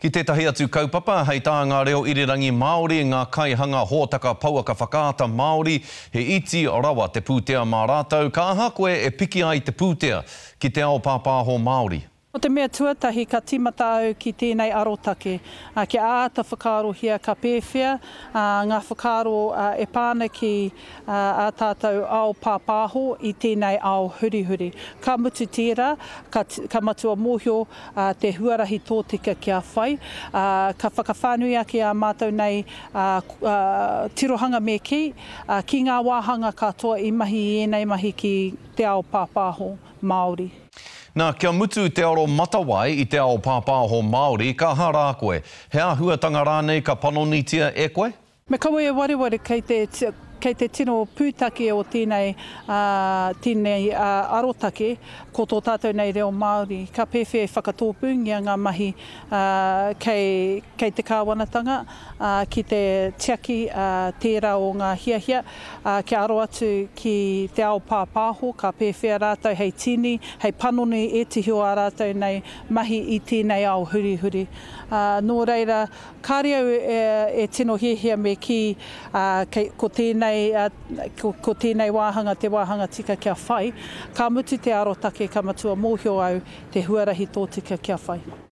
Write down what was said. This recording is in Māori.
Ki tētahi atu kaupapa, hei tā ngā reo irirangi Māori, ngā kaihanga hōtaka pauaka whakaata Māori, he iti rawa te pūtea mā rātou, ka aha koe e piki ai te pūtea ki te ao pāpāho Māori. O te mea tuatahi ka timata au ki tēnei arotake. Ki āta whakaarohia ka pēwhia, ngā whakaaro e pāna ki a tātou ao pāpāho i tēnei ao hurihuri. Ka mutu tērā, ka matua mōhio te huarahi tōtika kia whai. Ka whakawhānui ake a mātou nei tirohanga me ki ngā wāhanga katoa i mahi i enei mahi ki te ao pāpāho Māori. Nā, kia mutu te aro matawai i te ao pāpāho Māori, ka hara koe. He āhuatanga rānei ka panonitia e koe? Me kaua e wareware kei te tino pūtake o tēnei arotake ko tō tātou nei reo Māori. Ka pewhi e whakatōpungia ngā mahi kei te kāwanatanga, ki te tiaki tērā o ngā hiahia, ki aro atu ki te ao pāpāho, ka pewhi a rātou hei tini, hei panoni e tihio a rātou nei mahi i tēnei ao hurihuri. Nō reira, kāre au e tino hiahia me ki ko tēnei wāhanga, te wāhanga tika kia whai, ka mutu te arotake ka matua mōhio au te huarahi tōtika kia whai.